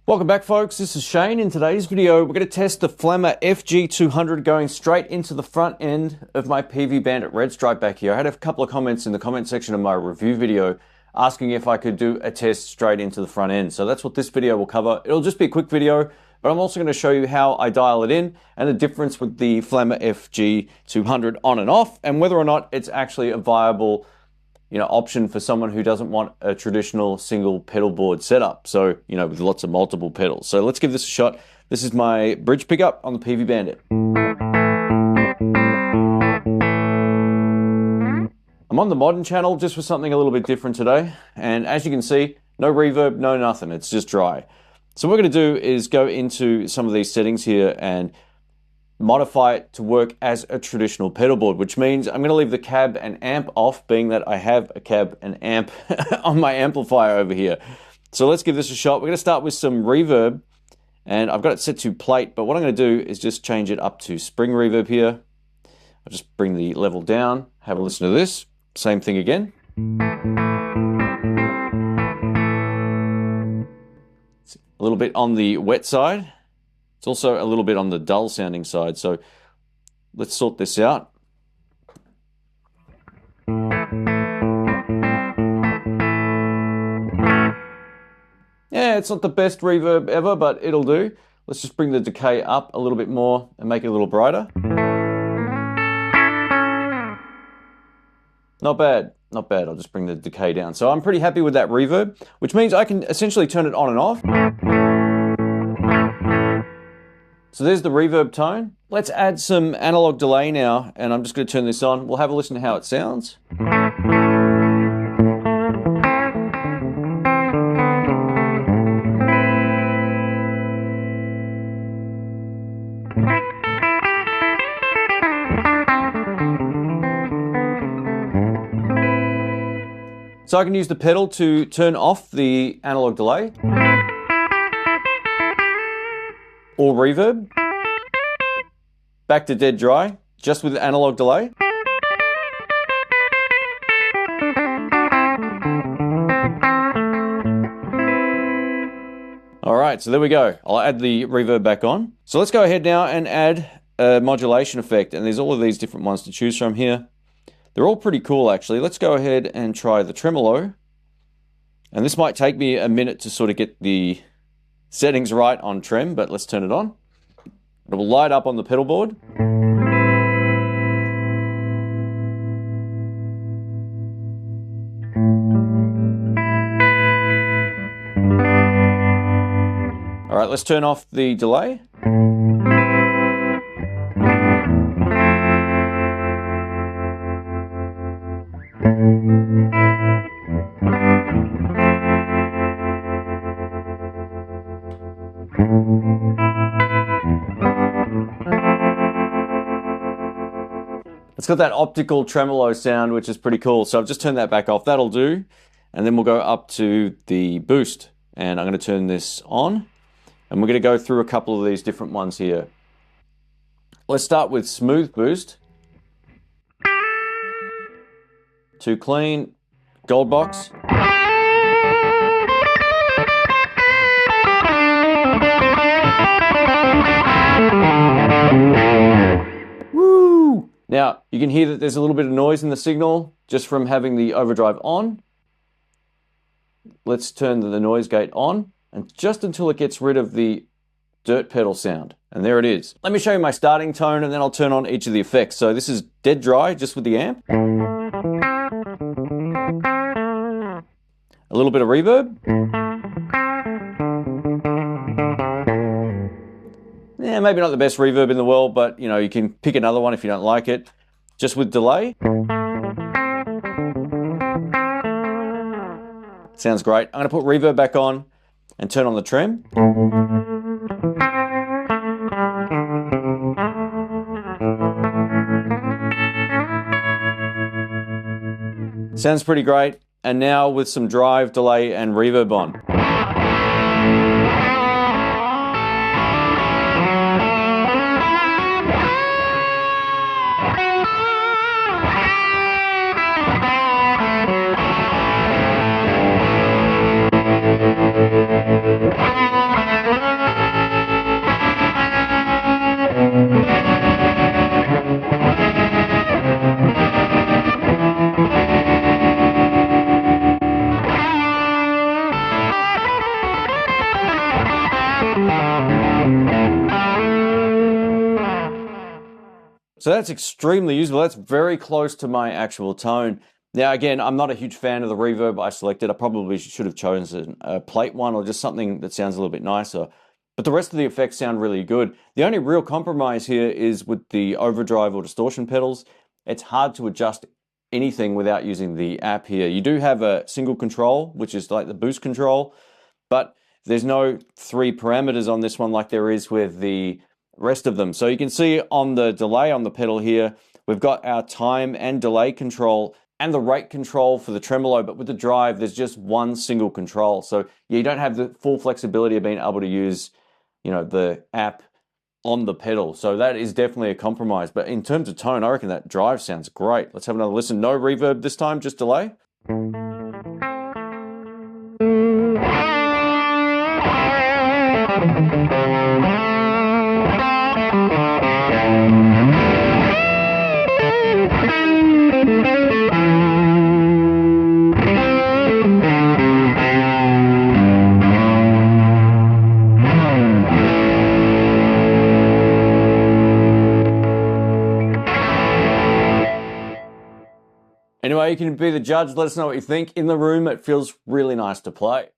Welcome back, folks. This is Shane. In today's video, we're going to test the Flamma FG-200 going straight into the front end of my Peavey Bandit Red Strip back here. I had a couple of comments in the comment section of my review video asking if I could do a test straight into the front end. So that's what this video will cover. It'll just be a quick video, but I'm also going to show you how I dial it in and the difference with the Flamma FG-200 on and off, and whether or not it's actually a viable option for someone who doesn't want a traditional single pedal board setup. So, with lots of multiple pedals. So let's give this a shot. This is my bridge pickup on the Peavey Bandit. I'm on the modern channel just for something a little bit different today. And as you can see, no reverb, no nothing. It's just dry. So what we're going to do is go into some of these settings here and modify it to work as a traditional pedal board, which means I'm going to leave the cab and amp off, being that I have a cab and amp on my amplifier over here. So let's give this a shot. We're going to start with some reverb, and I've got it set to plate, but what I'm going to do is just change it up to spring reverb here. I'll just bring the level down, have a listen to this. Same thing again. It's a little bit on the wet side. It's also a little bit on the dull sounding side, so let's sort this out. Yeah, it's not the best reverb ever, but it'll do. Let's just bring the decay up a little bit more and make it a little brighter. Not bad, not bad. I'll just bring the decay down. So I'm pretty happy with that reverb, which means I can essentially turn it on and off. So there's the reverb tone. Let's add some analog delay now, and I'm just going to turn this on. We'll have a listen to how it sounds. So I can use the pedal to turn off the analog delay or reverb, back to dead dry, just with the analog delay. All right, so there we go. I'll add the reverb back on. So let's go ahead now and add a modulation effect, and there's all of these different ones to choose from here. They're all pretty cool, actually. Let's go ahead and try the tremolo. And this might take me a minute to sort of get the settings right on trem, but let's turn it on. It will light up on the pedal board. All right, let's turn off the delay. It's got that optical tremolo sound, which is pretty cool. So I've just turned that back off. That'll do. And then we'll go up to the boost. And I'm going to turn this on. And we're going to go through a couple of these different ones here. Let's start with smooth boost. Too clean. Gold box. Woo! Now, you can hear that there's a little bit of noise in the signal just from having the overdrive on. Let's turn the noise gate on, and just until it gets rid of the dirt pedal sound. And there it is. Let me show you my starting tone, and then I'll turn on each of the effects. So this is dead dry, just with the amp. A little bit of reverb. Yeah, maybe not the best reverb in the world, but you can pick another one if you don't like it. Just with delay. Sounds great. I'm going to put reverb back on and turn on the trem. Sounds pretty great. And now with some drive, delay, and reverb on. So that's extremely usable. That's very close to my actual tone. Now, again, I'm not a huge fan of the reverb I selected. I probably should have chosen a plate one or just something that sounds a little bit nicer. But the rest of the effects sound really good. The only real compromise here is with the overdrive or distortion pedals. It's hard to adjust anything without using the app here. You do have a single control, which is like the boost control, but there's no 3 parameters on this one like there is with the rest of them. So you can see on the delay on the pedal here, we've got our time and delay control and the rate control for the tremolo, but with the drive, there's just one single control. So you don't have the full flexibility of being able to use, the app on the pedal. So that is definitely a compromise. But in terms of tone, I reckon that drive sounds great. Let's have another listen. No reverb this time, just delay. Anyway, you can be the judge. Let us know what you think. In the room, it feels really nice to play.